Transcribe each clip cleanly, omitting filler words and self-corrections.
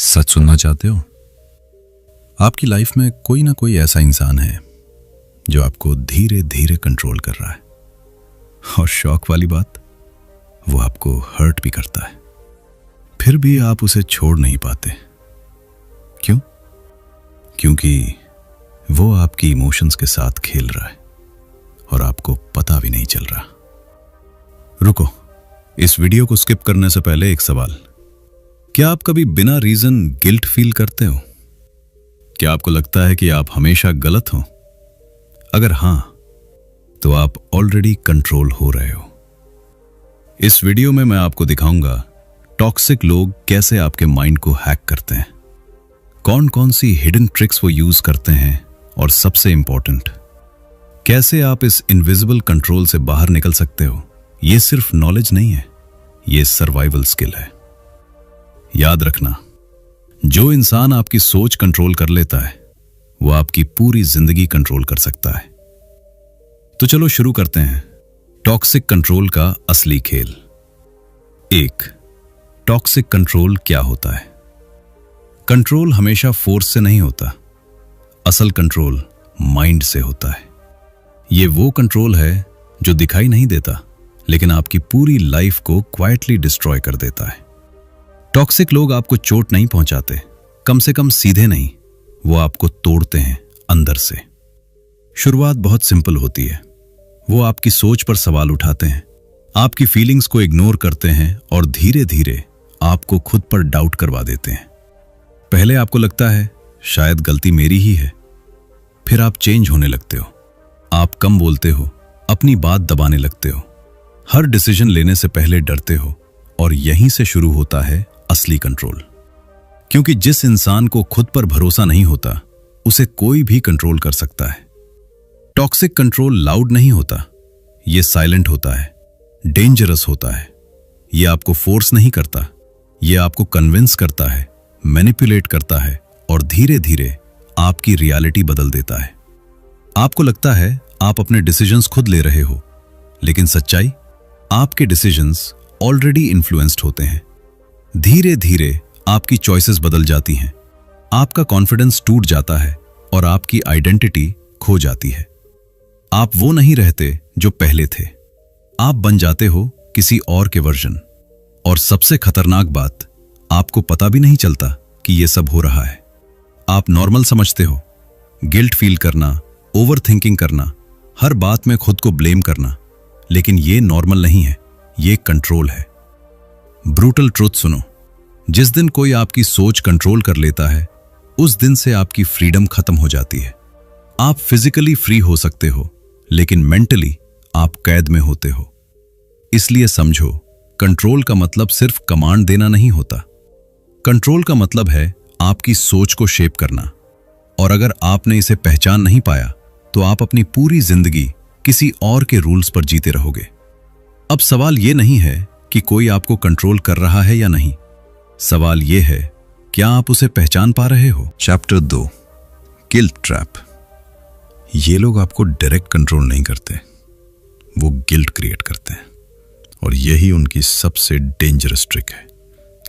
सच सुनना चाहते हो? आपकी लाइफ में कोई ना कोई ऐसा इंसान है जो आपको धीरे धीरे कंट्रोल कर रहा है, और शौक वाली बात, वो आपको हर्ट भी करता है। फिर भी आप उसे छोड़ नहीं पाते। क्यों? क्योंकि वो आपकी इमोशंस के साथ खेल रहा है और आपको पता भी नहीं चल रहा। रुको, इस वीडियो को स्किप करने से पहले एक सवाल। क्या आप कभी बिना रीजन गिल्ट फील करते हो? क्या आपको लगता है कि आप हमेशा गलत हो? अगर हां, तो आप ऑलरेडी कंट्रोल हो रहे हो। इस वीडियो में मैं आपको दिखाऊंगा टॉक्सिक लोग कैसे आपके माइंड को हैक करते हैं, कौन कौन सी हिडन ट्रिक्स वो यूज करते हैं, और सबसे इंपॉर्टेंट, कैसे आप इस इनविजिबल कंट्रोल से बाहर निकल सकते हो। ये सिर्फ नॉलेज नहीं है, ये सर्वाइवल स्किल है। याद रखना, जो इंसान आपकी सोच कंट्रोल कर लेता है वो आपकी पूरी जिंदगी कंट्रोल कर सकता है। तो चलो शुरू करते हैं टॉक्सिक कंट्रोल का असली खेल। 1. टॉक्सिक कंट्रोल क्या होता है? कंट्रोल हमेशा फोर्स से नहीं होता। असल कंट्रोल माइंड से होता है। ये वो कंट्रोल है जो दिखाई नहीं देता, लेकिन आपकी पूरी लाइफ को क्वाइटली डिस्ट्रॉय कर देता है। टॉक्सिक लोग आपको चोट नहीं पहुंचाते, कम से कम सीधे नहीं, वो आपको तोड़ते हैं अंदर से। शुरुआत बहुत सिंपल होती है। वो आपकी सोच पर सवाल उठाते हैं, आपकी फीलिंग्स को इग्नोर करते हैं और धीरे धीरे आपको खुद पर डाउट करवा देते हैं। पहले आपको लगता है शायद गलती मेरी ही है, फिर आप चेंज होने लगते हो। आप कम बोलते हो, अपनी बात दबाने लगते हो, हर डिसीजन लेने से पहले डरते हो, और यहीं से शुरू होता है असली कंट्रोल। क्योंकि जिस इंसान को खुद पर भरोसा नहीं होता, उसे कोई भी कंट्रोल कर सकता है। टॉक्सिक कंट्रोल लाउड नहीं होता, ये साइलेंट होता है, डेंजरस होता है। ये आपको फोर्स नहीं करता, ये आपको कन्विंस करता है, मैनिपुलेट करता है, और धीरे धीरे आपकी रियलिटी बदल देता है। आपको लगता है आप अपने डिसीजंस खुद ले रहे हो, लेकिन सच्चाई, आपके डिसीजंस ऑलरेडी इन्फ्लुएंस्ड होते हैं। धीरे धीरे आपकी चॉइसेस बदल जाती हैं, आपका कॉन्फिडेंस टूट जाता है और आपकी आइडेंटिटी खो जाती है। आप वो नहीं रहते जो पहले थे, आप बन जाते हो किसी और के वर्जन। और सबसे खतरनाक बात, आपको पता भी नहीं चलता कि ये सब हो रहा है। आप नॉर्मल समझते हो, गिल्ट फील करना, ओवर थिंकिंग करना, हर बात में खुद को ब्लेम करना, लेकिन ये नॉर्मल नहीं है, ये कंट्रोल है। ब्रूटल ट्रूथ सुनो, जिस दिन कोई आपकी सोच कंट्रोल कर लेता है, उस दिन से आपकी फ्रीडम खत्म हो जाती है। आप फिजिकली फ्री हो सकते हो, लेकिन मेंटली आप कैद में होते हो। इसलिए समझो, कंट्रोल का मतलब सिर्फ कमांड देना नहीं होता। कंट्रोल का मतलब है आपकी सोच को शेप करना, और अगर आपने इसे पहचान नहीं पाया, तो आप अपनी पूरी जिंदगी किसी और के रूल्स पर जीते रहोगे। अब सवाल यह नहीं है कि कोई आपको कंट्रोल कर रहा है या नहीं, सवाल यह है, क्या आप उसे पहचान पा रहे हो? Chapter 2, guilt trap. ये लोग आपको डायरेक्ट कंट्रोल नहीं करते, वो गिल्ट क्रिएट करते हैं, और यही उनकी सबसे डेंजरस ट्रिक है।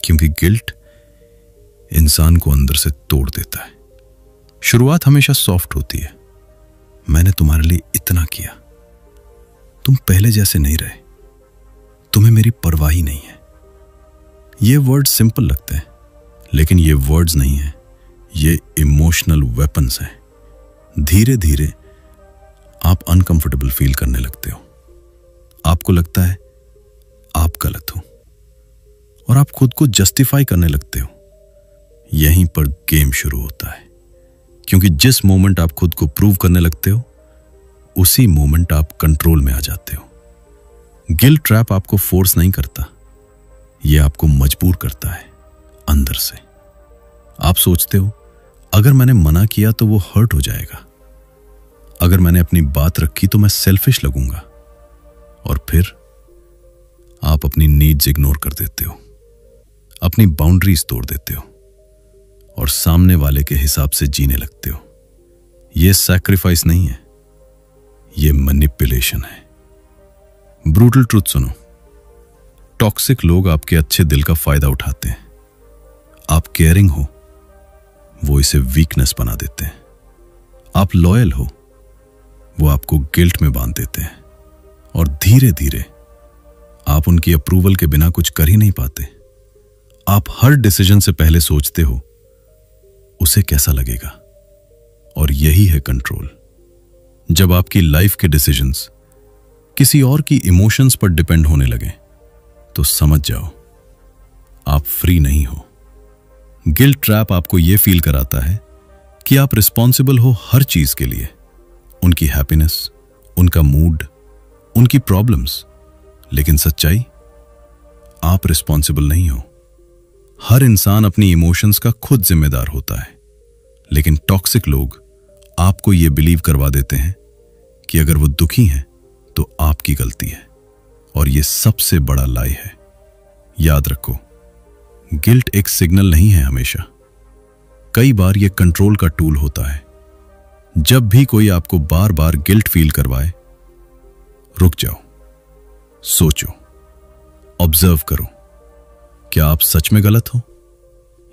क्योंकि गिल्ट इंसान को अंदर से तोड़ देता है। शुरुआत हमेशा सॉफ्ट होती है। मैंने तुम्हारे लिए इतना किया, तुम पहले जैसे नहीं रहे, तुम्हें मेरी परवाह ही नहीं है। ये वर्ड्स सिंपल लगते हैं, लेकिन ये वर्ड्स नहीं है, ये इमोशनल वेपन्स हैं। धीरे धीरे आप अनकंफर्टेबल फील करने लगते हो। आपको लगता है आप गलत हो, और आप खुद को जस्टिफाई करने लगते हो। यहीं पर गेम शुरू होता है, क्योंकि जिस मोमेंट आप खुद को प्रूव करने लगते हो, उसी मोमेंट आप कंट्रोल में आ जाते हो। गिल्ट ट्रैप आपको फोर्स नहीं करता, यह आपको मजबूर करता है अंदर से। आप सोचते हो, अगर मैंने मना किया तो वो हर्ट हो जाएगा, अगर मैंने अपनी बात रखी तो मैं सेल्फिश लगूंगा, और फिर आप अपनी नीड्स इग्नोर कर देते हो, अपनी बाउंड्रीज तोड़ देते हो, और सामने वाले के हिसाब से जीने लगते हो। यह सैक्रिफाइस नहीं है, यह मैनिपुलेशन है। ब्रूटल ट्रूथ सुनो, टॉक्सिक लोग आपके अच्छे दिल का फायदा उठाते हैं। आप केयरिंग हो, वो इसे वीकनेस बना देते हैं। आप लॉयल हो, वो आपको गिल्ट में बांध देते हैं। और धीरे धीरे आप उनकी अप्रूवल के बिना कुछ कर ही नहीं पाते। आप हर डिसीजन से पहले सोचते हो उसे कैसा लगेगा। और यही है कंट्रोल। जब आपकी लाइफ के डिसीजंस किसी और की इमोशंस पर डिपेंड होने लगे तो समझ जाओ आप फ्री नहीं हो। गिल्ट ट्रैप आपको यह फील कराता है कि आप रिस्पॉन्सिबल हो हर चीज के लिए, उनकी हैप्पीनेस, उनका मूड, उनकी प्रॉब्लम्स। लेकिन सच्चाई, आप रिस्पॉन्सिबल नहीं हो। हर इंसान अपनी इमोशंस का खुद जिम्मेदार होता है, लेकिन टॉक्सिक लोग आपको यह बिलीव करवा देते हैं कि अगर वो दुखी हैं तो आपकी गलती है। और यह सबसे बड़ा लाई है। याद रखो, गिल्ट एक सिग्नल नहीं है हमेशा। कई बार यह कंट्रोल का टूल होता है। जब भी कोई आपको बार बार गिल्ट फील करवाए, रुक जाओ, सोचो, ऑब्जर्व करो। क्या आप सच में गलत हो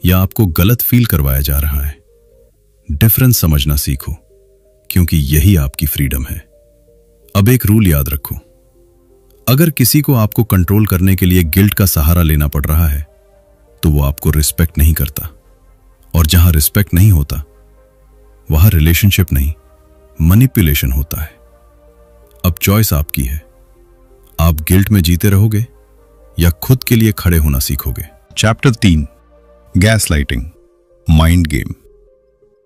या आपको गलत फील करवाया जा रहा है? डिफरेंस समझना सीखो, क्योंकि यही आपकी फ्रीडम है। अब एक रूल याद रखो, अगर किसी को आपको कंट्रोल करने के लिए गिल्ट का सहारा लेना पड़ रहा है तो वो आपको रिस्पेक्ट नहीं करता। और जहां रिस्पेक्ट नहीं होता वहां रिलेशनशिप नहीं, मैनिपुलेशन होता है। अब चॉइस आपकी है। आप गिल्ट में जीते रहोगे या खुद के लिए खड़े होना सीखोगे। Chapter 3, gas lighting, mind game.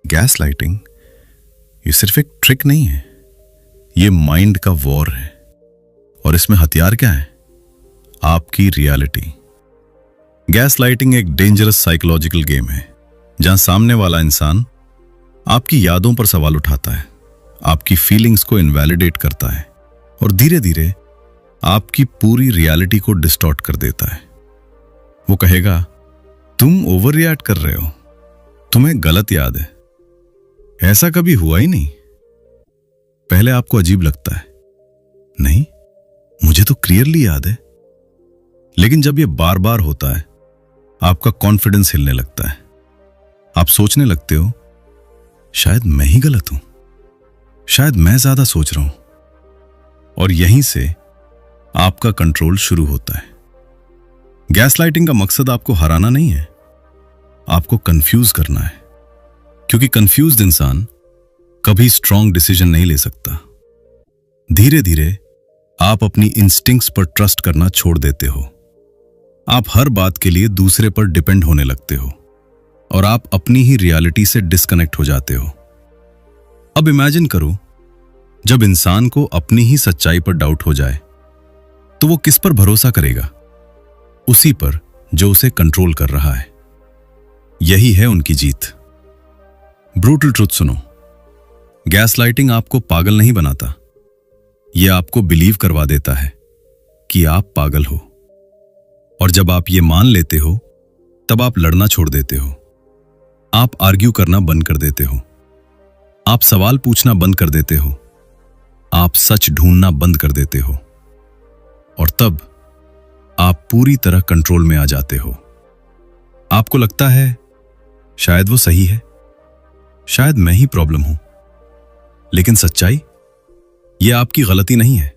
Gas lighting ये सिर्फ एक ट्रिक नहीं है, ये माइंड का वॉर है। और इसमें हथियार क्या है? आपकी रियलिटी। गैस लाइटिंग एक डेंजरस साइकोलॉजिकल गेम है जहां सामने वाला इंसान आपकी यादों पर सवाल उठाता है, आपकी फीलिंग्स को इनवैलिडेट करता है और धीरे धीरे आपकी पूरी रियलिटी को डिस्टॉर्ट कर देता है। वो कहेगा, तुम ओवर रिएक्ट कर रहे हो, तुम्हें गलत याद है, ऐसा कभी हुआ ही नहीं। पहले आपको अजीब लगता है, नहीं मुझे तो क्लियरली याद है। लेकिन जब ये बार बार होता है, आपका कॉन्फिडेंस हिलने लगता है। आप सोचने लगते हो, शायद मैं ही गलत हूं, शायद मैं ज्यादा सोच रहा हूं। और यहीं से आपका कंट्रोल शुरू होता है। गैसलाइटिंग का मकसद आपको हराना नहीं है, आपको कंफ्यूज करना है। क्योंकि कंफ्यूज्ड इंसान कभी स्ट्रांग डिसीजन नहीं ले सकता। धीरे धीरे आप अपनी इंस्टिंक्ट्स पर ट्रस्ट करना छोड़ देते हो। आप हर बात के लिए दूसरे पर डिपेंड होने लगते हो और आप अपनी ही रियलिटी से डिस्कनेक्ट हो जाते हो। अब इमेजिन करो, जब इंसान को अपनी ही सच्चाई पर डाउट हो जाए तो वो किस पर भरोसा करेगा? उसी पर जो उसे कंट्रोल कर रहा है। यही है उनकी जीत। ब्रूटल ट्रुथ सुनो, गैसलाइटिंग आपको पागल नहीं बनाता, यह आपको बिलीव करवा देता है कि आप पागल हो। और जब आप ये मान लेते हो तब आप लड़ना छोड़ देते हो, आप आर्ग्यू करना बंद कर देते हो, आप सवाल पूछना बंद कर देते हो, आप सच ढूंढना बंद कर देते हो। और तब आप पूरी तरह कंट्रोल में आ जाते हो। आपको लगता है शायद वो सही है, शायद मैं ही प्रॉब्लम हूं। लेकिन सच्चाई, यह आपकी गलती नहीं है,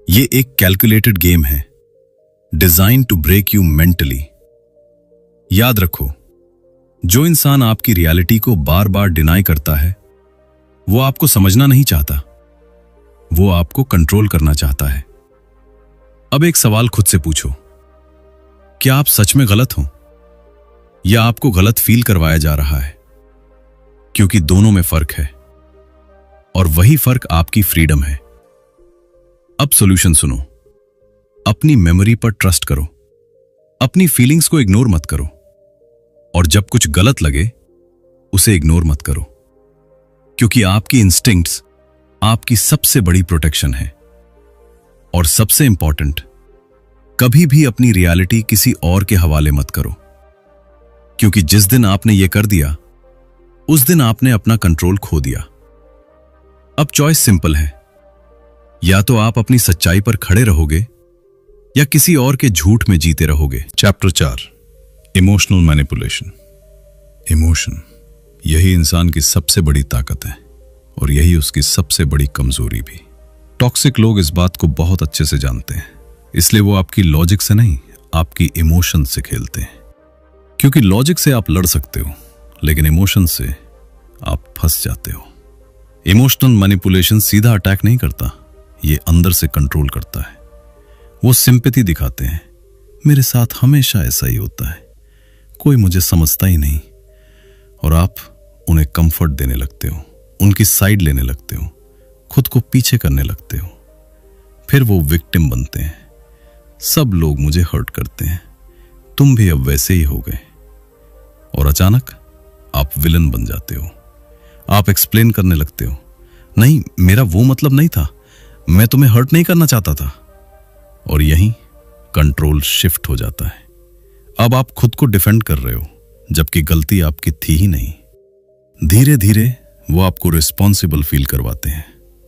यह एक कैलकुलेटेड गेम है, design to break you mentally. याद रखो, जो इंसान आपकी रियलिटी को बार बार डिनाई करता है वो आपको समझना नहीं चाहता, वो आपको कंट्रोल करना चाहता है। अब एक सवाल खुद से पूछो, क्या आप सच में गलत हो या आपको गलत फील करवाया जा रहा है? क्योंकि दोनों में फर्क है और वही फर्क आपकी फ्रीडम है। अब सॉल्यूशन सुनो, अपनी मेमोरी पर ट्रस्ट करो, अपनी फीलिंग्स को इग्नोर मत करो और जब कुछ गलत लगे उसे इग्नोर मत करो, क्योंकि आपकी इंस्टिंक्ट्स आपकी सबसे बड़ी प्रोटेक्शन है। और सबसे इंपॉर्टेंट, कभी भी अपनी रियलिटी किसी और के हवाले मत करो, क्योंकि जिस दिन आपने यह कर दिया उस दिन आपने अपना कंट्रोल खो दिया। अब चॉइस सिंपल है, या तो आप अपनी सच्चाई पर खड़े रहोगे या किसी और के झूठ में जीते रहोगे। Chapter 4, emotional manipulation. इमोशन, यही इंसान की सबसे बड़ी ताकत है और यही उसकी सबसे बड़ी कमजोरी भी। टॉक्सिक लोग इस बात को बहुत अच्छे से जानते हैं, इसलिए वो आपकी लॉजिक से नहीं, आपकी इमोशन से खेलते हैं। क्योंकि लॉजिक से आप लड़ सकते हो, लेकिन इमोशन से आप फंस जाते हो। इमोशनल मैनिपुलेशन सीधा अटैक नहीं करता, ये अंदर से कंट्रोल करता है। वो सिंपैथी दिखाते हैं, मेरे साथ हमेशा ऐसा ही होता है, कोई मुझे समझता ही नहीं, और आप उन्हें कंफर्ट देने लगते हो, उनकी साइड लेने लगते हो, खुद को पीछे करने लगते हो। फिर वो विक्टिम बनते हैं, सब लोग मुझे हर्ट करते हैं, तुम भी अब वैसे ही हो गए। और अचानक आप विलन बन जाते हो। आप एक्सप्लेन करने लगते हो, नहीं मेरा वो मतलब नहीं था, मैं तुम्हें हर्ट नहीं करना चाहता था। और यहीं कंट्रोल शिफ्ट हो जाता है। अब आप खुद को डिफेंड कर रहे हो, जबकि गलती आपकी थी ही नहीं। धीरे धीरे वो आपको रिस्पॉन्सिबल फील करवाते हैं,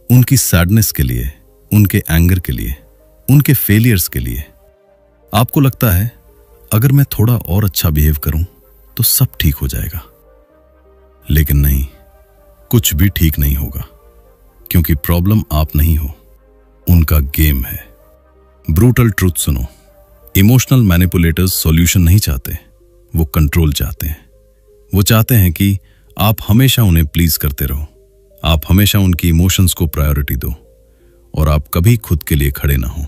उनकी सैडनेस के लिए, उनके एंगर के लिए, उनके फेलियर्स के लिए। आपको लगता है अगर मैं थोड़ा और अच्छा बिहेव करूं तो सब ठीक हो जाएगा, लेकिन नहीं, कुछ भी ठीक नहीं होगा, क्योंकि प्रॉब्लम आप नहीं हो, उनका गेम है। ब्रूटल ट्रूथ सुनो, इमोशनल मैनिपुलेटर्स सॉल्यूशन नहीं चाहते, वो कंट्रोल चाहते हैं। वो चाहते हैं कि आप हमेशा उन्हें प्लीज करते रहो, आप हमेशा उनकी इमोशंस को प्रायोरिटी दो, और आप कभी खुद के लिए खड़े ना हो।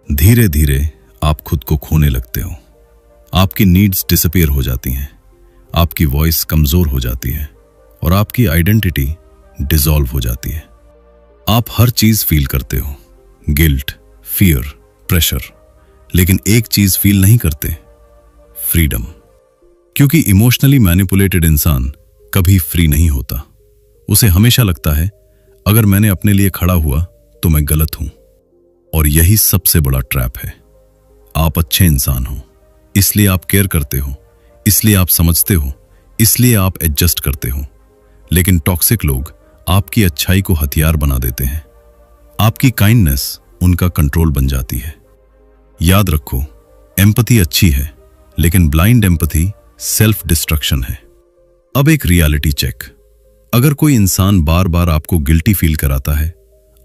धीरे धीरे आप खुद को खोने लगते हो, आपकी नीड्स डिसअपीयर हो जाती हैं, आपकी वॉइस कमजोर हो जाती है, और आपकी आइडेंटिटी डिसॉल्व हो जाती है। आप हर चीज फील करते हो, गिल्ट, फियर, प्रेशर, लेकिन एक चीज फील नहीं करते, फ्रीडम। क्योंकि इमोशनली मैनिपुलेटेड इंसान कभी फ्री नहीं होता। उसे हमेशा लगता है अगर मैंने अपने लिए खड़ा हुआ तो मैं गलत हूं, और यही सबसे बड़ा ट्रैप है। आप अच्छे इंसान हो, इसलिए आप केयर करते हो, इसलिए आप समझते हो, इसलिए आप एडजस्ट करते हो, लेकिन टॉक्सिक लोग आपकी अच्छाई को हथियार बना देते हैं। आपकी काइंडनेस उनका कंट्रोल बन जाती है। याद रखो, एम्पैथी अच्छी है, लेकिन ब्लाइंड एम्पैथी सेल्फ डिस्ट्रक्शन है। अब एक रियलिटी चेक, अगर कोई इंसान बार बार आपको गिल्टी फील कराता है,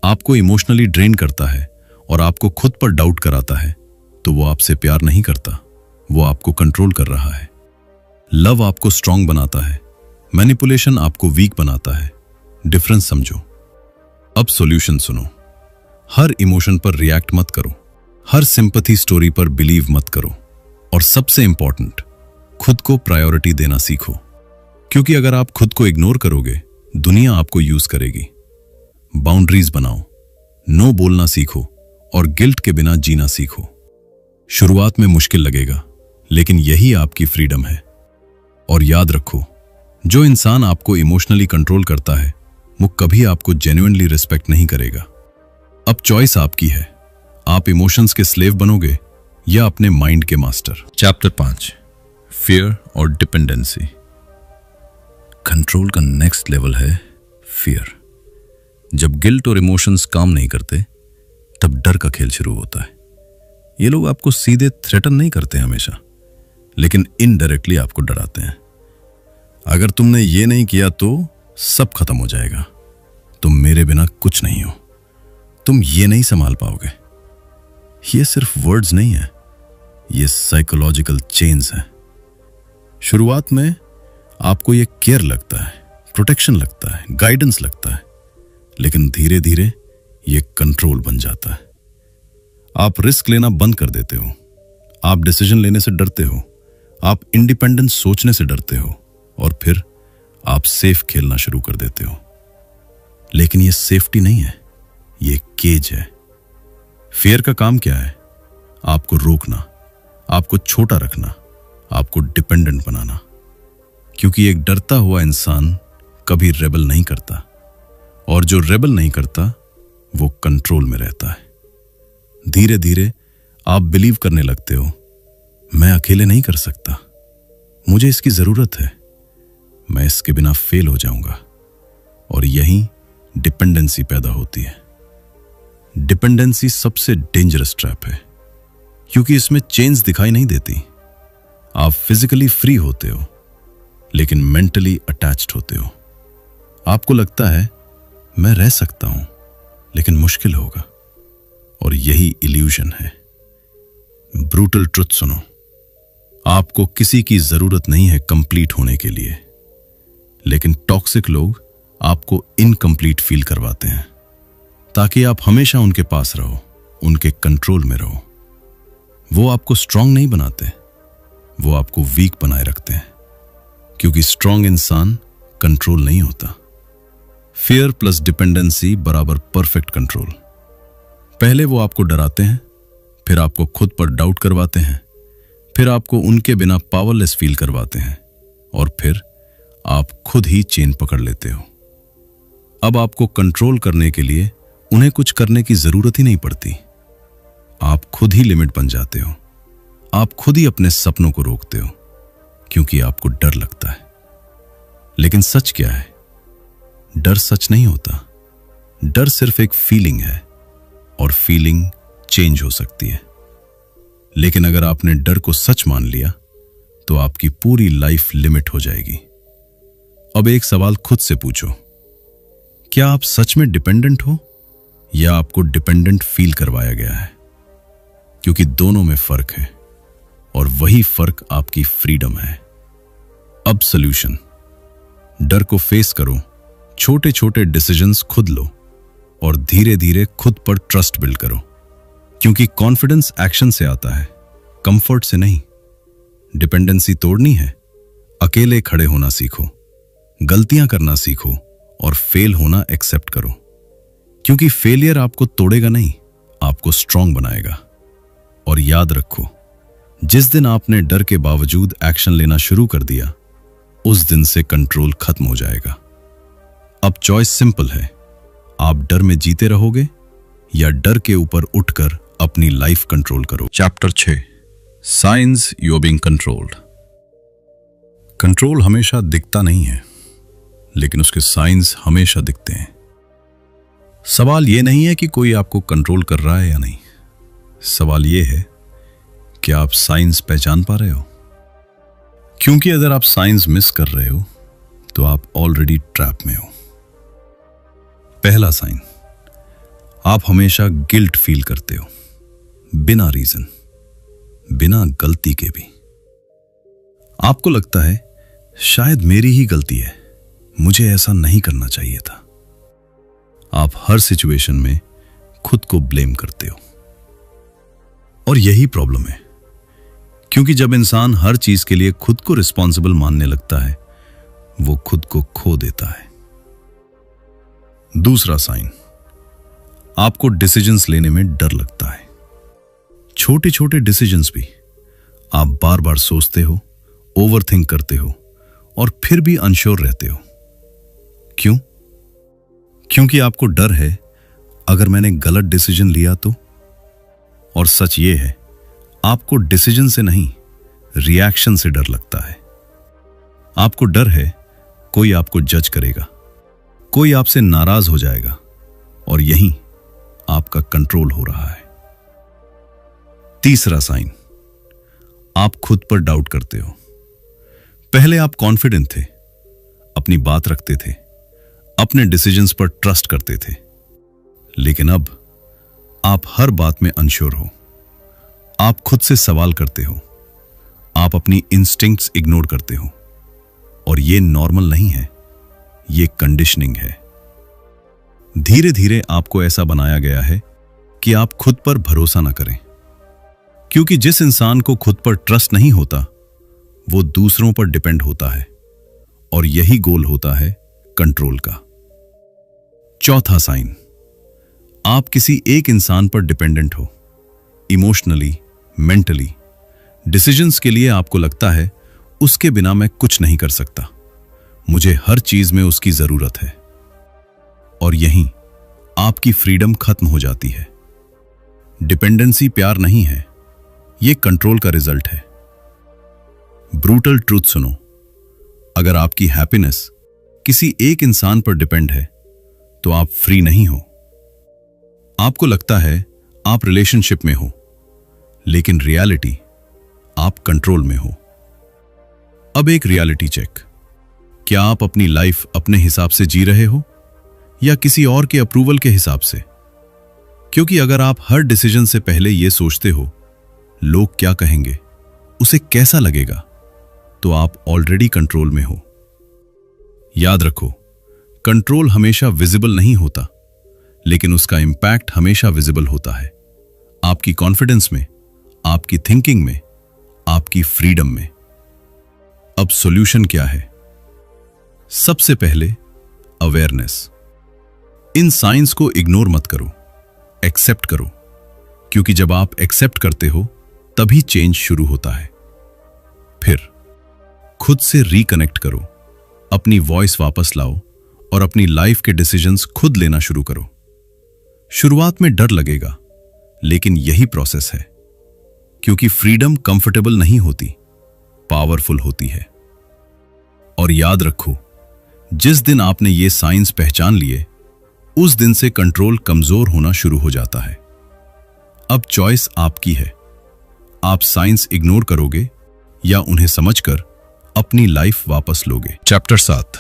आपको इमोशनली ड्रेन करता है और आपको खुद पर डाउट कराता है, तो वो आपसे प्यार नहीं करता, वो आपको कंट्रोल कर रहा है। लव आपको स्ट्रांग बनाता है, मैनिपुलेशन आपको वीक बनाता है। डिफरेंस समझो। अब सॉल्यूशन सुनो, हर इमोशन पर रिएक्ट मत करो, हर सिंपैथी स्टोरी पर बिलीव मत करो, और सबसे इंपॉर्टेंट, खुद को प्रायोरिटी देना सीखो। क्योंकि अगर आप खुद को इग्नोर करोगे, दुनिया आपको यूज करेगी। बाउंड्रीज बनाओ, नो बोलना सीखो, और गिल्ट के बिना जीना सीखो। शुरुआत में मुश्किल लगेगा, लेकिन यही आपकी फ्रीडम है। और याद रखो, जो इंसान आपको इमोशनली कंट्रोल करता है, वो कभी आपको जेन्युइनली रिस्पेक्ट नहीं करेगा। अब चॉइस आपकी है, आप इमोशंस के स्लेव बनोगे या अपने माइंड के मास्टर। चैप्टर 5, फियर और डिपेंडेंसी। कंट्रोल का नेक्स्ट लेवल है फियर। जब गिल्ट और इमोशंस काम नहीं करते, तब डर का खेल शुरू होता है। ये लोग आपको सीधे थ्रेटन नहीं करते हमेशा, लेकिन इनडायरेक्टली आपको डराते हैं। अगर तुमने ये नहीं किया तो सब खत्म हो जाएगा, तुम मेरे बिना कुछ नहीं हो, तुम ये नहीं संभाल पाओगे। ये सिर्फ वर्ड्स नहीं है, ये साइकोलॉजिकल चेन्स है। शुरुआत में आपको ये केयर लगता है, प्रोटेक्शन लगता है, गाइडेंस लगता है, लेकिन धीरे धीरे ये कंट्रोल बन जाता है। आप रिस्क लेना बंद कर देते हो, आप डिसीजन लेने से डरते हो, आप इंडिपेंडेंट सोचने से डरते हो, और फिर आप सेफ खेलना शुरू कर देते हो। लेकिन ये सेफ्टी नहीं है, ये केज है। फियर का काम क्या है? आपको रोकना, आपको छोटा रखना, आपको डिपेंडेंट बनाना। क्योंकि एक डरता हुआ इंसान कभी रेबल नहीं करता, और जो रेबल नहीं करता वो कंट्रोल में रहता है। धीरे धीरे आप बिलीव करने लगते हो, मैं अकेले नहीं कर सकता, मुझे इसकी जरूरत है, मैं इसके बिना फेल हो जाऊंगा। और यहीं डिपेंडेंसी पैदा होती है। डिपेंडेंसी सबसे डेंजरस ट्रैप है, क्योंकि इसमें चेंज दिखाई नहीं देती। आप फिजिकली फ्री होते हो लेकिन मेंटली अटैच्ड होते हो। आपको लगता है मैं रह सकता हूं लेकिन मुश्किल होगा, और यही इल्यूजन है। ब्रूटल ट्रुथ सुनो, आपको किसी की जरूरत नहीं है कंप्लीट होने के लिए, लेकिन टॉक्सिक लोग आपको इनकम्प्लीट फील करवाते हैं ताकि आप हमेशा उनके पास रहो, उनके कंट्रोल में रहो। वो आपको स्ट्रांग नहीं बनाते, वो आपको वीक बनाए रखते हैं, क्योंकि स्ट्रांग इंसान कंट्रोल नहीं होता। फियर प्लस डिपेंडेंसी बराबर परफेक्ट कंट्रोल। पहले वो आपको डराते हैं, फिर आपको खुद पर डाउट करवाते हैं, फिर आपको उनके बिना पावरलेस फील करवाते हैं, और फिर आप खुद ही चेन पकड़ लेते हो। अब आपको कंट्रोल करने के लिए उन्हें कुछ करने की जरूरत ही नहीं पड़ती। आप खुद ही लिमिट बन जाते हो। आप खुद ही अपने सपनों को रोकते हो क्योंकि आपको डर लगता है। लेकिन सच क्या है? डर सच नहीं होता। डर सिर्फ एक फीलिंग है, और फीलिंग चेंज हो सकती है। लेकिन अगर आपने डर को सच मान लिया तो आपकी पूरी लाइफ लिमिट हो जाएगी। अब एक सवाल खुद से पूछो, क्या आप सच में डिपेंडेंट हो या आपको डिपेंडेंट फील करवाया गया है? क्योंकि दोनों में फर्क है, और वही फर्क आपकी फ्रीडम है। अब सॉल्यूशन, डर को फेस करो, छोटे छोटे डिसीजंस खुद लो, और धीरे धीरे खुद पर ट्रस्ट बिल्ड करो, क्योंकि कॉन्फिडेंस एक्शन से आता है, कंफर्ट से नहीं। डिपेंडेंसी तोड़नी है, अकेले खड़े होना सीखो, गलतियां करना सीखो, और फेल होना एक्सेप्ट करो, क्योंकि फेलियर आपको तोड़ेगा नहीं, आपको स्ट्रांग बनाएगा। और याद रखो, जिस दिन आपने डर के बावजूद एक्शन लेना शुरू कर दिया, उस दिन से कंट्रोल खत्म हो जाएगा। अब चॉइस सिंपल है, आप डर में जीते रहोगे या डर के ऊपर उठकर अपनी लाइफ कंट्रोल करो। Chapter 6, signs you are being controlled. Control हमेशा दिखता नहीं है, लेकिन उसके साइंस हमेशा दिखते हैं। सवाल यह नहीं है कि कोई आपको कंट्रोल कर रहा है या नहीं, सवाल यह है कि आप साइंस पहचान पा रहे हो। क्योंकि अगर आप साइंस मिस कर रहे हो तो आप ऑलरेडी ट्रैप में हो। पहला साइन, आप हमेशा गिल्ट फील करते हो, बिना रीजन, बिना गलती के भी। आपको लगता है शायद मेरी ही गलती है, मुझे ऐसा नहीं करना चाहिए था। आप हर सिचुएशन में खुद को ब्लेम करते हो, और यही प्रॉब्लम है, क्योंकि जब इंसान हर चीज के लिए खुद को रिस्पॉन्सिबल मानने लगता है, वो खुद को खो देता है। दूसरा साइन, आपको डिसीजंस लेने में डर लगता है। छोटे छोटे डिसीजंस भी आप बार बार सोचते हो, ओवरथिंक करते हो, और फिर भी अनश्योर रहते हो। क्यों? क्योंकि आपको डर है, अगर मैंने गलत डिसीजन लिया तो। और सच ये है, आपको डिसीजन से नहीं, रिएक्शन से डर लगता है। आपको डर है कोई आपको जज करेगा, कोई आपसे नाराज हो जाएगा, और यहीं आपका कंट्रोल हो रहा है। तीसरा साइन, आप खुद पर डाउट करते हो। पहले आप कॉन्फिडेंट थे, अपनी बात रखते थे, अपने डिसीजंस पर ट्रस्ट करते थे, लेकिन अब आप हर बात में अनश्योर हो। आप खुद से सवाल करते हो, आप अपनी इंस्टिंक्ट्स इग्नोर करते हो, और ये नॉर्मल नहीं है, ये कंडीशनिंग है। धीरे धीरे आपको ऐसा बनाया गया है कि आप खुद पर भरोसा ना करें, क्योंकि जिस इंसान को खुद पर ट्रस्ट नहीं होता, वो दूसरों पर डिपेंड होता है, और यही गोल होता है कंट्रोल का। चौथा साइन, आप किसी एक इंसान पर डिपेंडेंट हो, इमोशनली, मेंटली। डिसीजंस के लिए आपको लगता है उसके बिना मैं कुछ नहीं कर सकता, मुझे हर चीज में उसकी जरूरत है, और यहीं आपकी फ्रीडम खत्म हो जाती है। डिपेंडेंसी प्यार नहीं है, यह कंट्रोल का रिजल्ट है। ब्रूटल ट्रूथ सुनो, अगर आपकी हैप्पीनेस किसी एक इंसान पर डिपेंड है तो आप फ्री नहीं हो। आपको लगता है आप रिलेशनशिप में हो, लेकिन रियलिटी आप कंट्रोल में हो, अब एक रियलिटी चेक। क्या आप अपनी लाइफ अपने हिसाब से जी रहे हो या किसी और के अप्रूवल के हिसाब से? क्योंकि अगर आप हर डिसीजन से पहले यह सोचते हो लोग क्या कहेंगे, उसे कैसा लगेगा, तो आप ऑलरेडी कंट्रोल में हो। याद रखो, कंट्रोल हमेशा विजिबल नहीं होता, लेकिन उसका इंपैक्ट हमेशा विजिबल होता है। आपकी कॉन्फिडेंस में, आपकी थिंकिंग में, आपकी फ्रीडम में। अब सॉल्यूशन क्या है? सबसे पहले अवेयरनेस। इन साइंस को इग्नोर मत करो, एक्सेप्ट करो, क्योंकि जब आप एक्सेप्ट करते हो तभी चेंज शुरू होता है। फिर खुद से रिकनेक्ट करो, अपनी वॉइस वापस लाओ और अपनी लाइफ के डिसीजंस खुद लेना शुरू करो। शुरुआत में डर लगेगा, लेकिन यही प्रोसेस है, क्योंकि फ्रीडम कंफर्टेबल नहीं होती, पावरफुल होती है। और याद रखो, जिस दिन आपने ये साइंस पहचान लिए, उस दिन से कंट्रोल कमजोर होना शुरू हो जाता है। अब चॉइस आपकी है। आप साइंस इग्नोर करोगे या उन्हें समझकर अपनी लाइफ वापस लोगे। Chapter 7,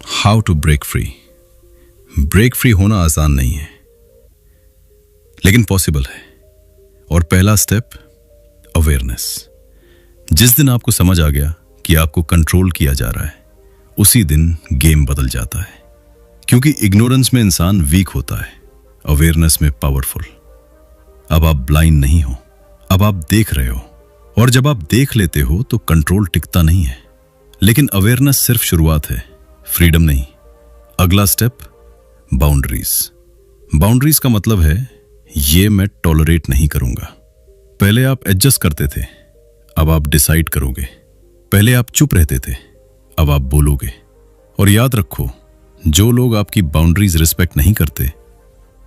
how to break free. Break free होना आसान नहीं है, लेकिन पॉसिबल है। और पहला स्टेप, अवेयरनेस। जिस दिन आपको समझ आ गया कि आपको कंट्रोल किया जा रहा है, उसी दिन गेम बदल जाता है। क्योंकि इग्नोरेंस में इंसान वीक होता है, अवेयरनेस में पावरफुल। अब आप ब्लाइंड नहीं हो, अब आप देख रहे हो। और जब आप देख लेते हो तो कंट्रोल टिकता नहीं है। लेकिन अवेयरनेस सिर्फ शुरुआत है, फ्रीडम नहीं। अगला स्टेप, बाउंड्रीज। बाउंड्रीज का मतलब है, ये मैं टॉलरेट नहीं करूंगा। पहले आप एडजस्ट करते थे, अब आप डिसाइड करोगे। पहले आप चुप रहते थे, अब आप बोलोगे। और याद रखो, जो लोग आपकी बाउंड्रीज रिस्पेक्ट नहीं करते,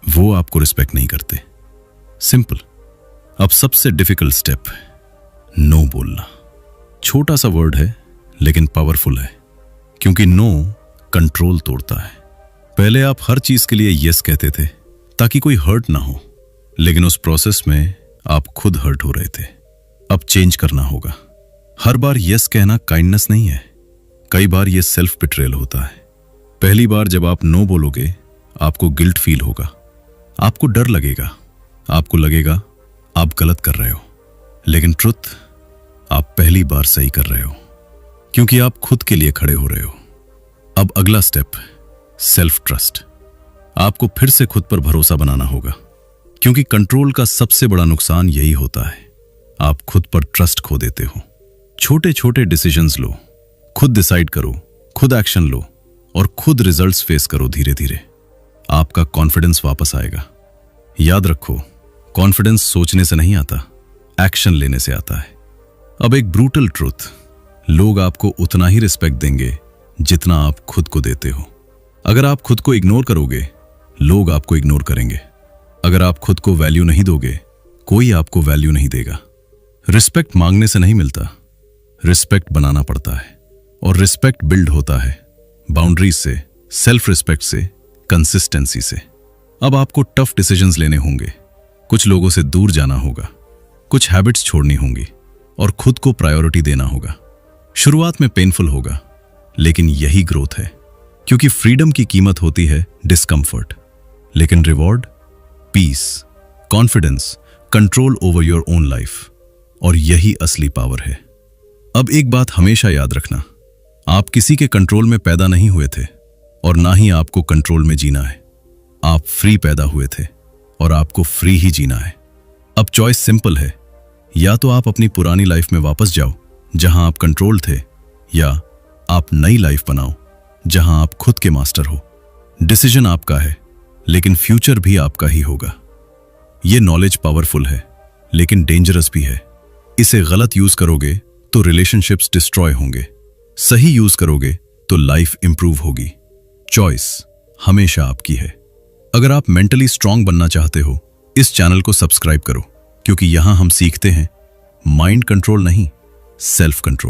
वो आपको रिस्पेक्ट नहीं करते। सिंपल। अब सबसे डिफिकल्ट स्टेप, नो बोलना। छोटा सा वर्ड है, लेकिन पावरफुल है, क्योंकि नो कंट्रोल तोड़ता है। पहले आप हर चीज के लिए यस कहते थे ताकि कोई हर्ट ना हो, लेकिन उस प्रोसेस में आप खुद हर्ट हो रहे थे। अब चेंज करना होगा। हर बार यस कहना काइंडनेस नहीं है, कई बार यह सेल्फ बिट्रेयल होता है। पहली बार जब आप नो बोलोगे, आपको गिल्ट फील होगा, आपको डर लगेगा, आपको लगेगा आप गलत कर रहे हो। लेकिन ट्रुथ, आप पहली बार सही कर रहे हो, क्योंकि आप खुद के लिए खड़े हो रहे हो। अब अगला स्टेप, सेल्फ ट्रस्ट। आपको फिर से खुद पर भरोसा बनाना होगा, क्योंकि कंट्रोल का सबसे बड़ा नुकसान यही होता है, आप खुद पर ट्रस्ट खो देते हो। छोटे छोटे डिसीजंस लो, खुद डिसाइड करो, खुद एक्शन लो और खुद रिजल्ट्स फेस करो। धीरे धीरे आपका कॉन्फिडेंस वापस आएगा। याद रखो, कॉन्फिडेंस सोचने से नहीं आता, एक्शन लेने से आता है। अब एक ब्रूटल ट्रूथ, लोग आपको उतना ही रिस्पेक्ट देंगे जितना आप खुद को देते हो। अगर आप खुद को इग्नोर करोगे, लोग आपको इग्नोर करेंगे। अगर आप खुद को वैल्यू नहीं दोगे, कोई आपको वैल्यू नहीं देगा। रिस्पेक्ट मांगने से नहीं मिलता, रिस्पेक्ट बनाना पड़ता है। और रिस्पेक्ट बिल्ड होता है बाउंड्रीज से, सेल्फ रिस्पेक्ट से, कंसिस्टेंसी से। अब आपको टफ डिसीजंस लेने होंगे, कुछ लोगों से दूर जाना होगा, कुछ हैबिट्स छोड़नी होंगी और खुद को प्रायोरिटी देना होगा। शुरुआत में पेनफुल होगा, लेकिन यही ग्रोथ है, क्योंकि फ्रीडम की कीमत होती है डिस्कंफर्ट, लेकिन reward peace, confidence, control over your own life. और यही असली पावर है। अब एक बात हमेशा याद रखना, आप किसी के कंट्रोल में पैदा नहीं हुए थे और ना ही आपको कंट्रोल में जीना है। आप फ्री पैदा हुए थे और आपको फ्री ही जीना है। अब चॉइस सिंपल है, या तो आप अपनी पुरानी लाइफ में वापस जाओ जहां आप कंट्रोल थे, या आप नई लाइफ बनाओ जहां आप खुद के मास्टर हो। डिसीजन आपका है, लेकिन फ्यूचर भी आपका ही होगा। यह नॉलेज पावरफुल है, लेकिन डेंजरस भी है। इसे गलत यूज करोगे तो रिलेशनशिप्स डिस्ट्रॉय होंगे, सही यूज करोगे तो लाइफ इंप्रूव होगी। चॉइस हमेशा आपकी है। अगर आप मेंटली स्ट्रांग बनना चाहते हो, इस चैनल को सब्सक्राइब करो, क्योंकि यहां हम सीखते हैं माइंड कंट्रोल नहीं, सेल्फ कंट्रोल।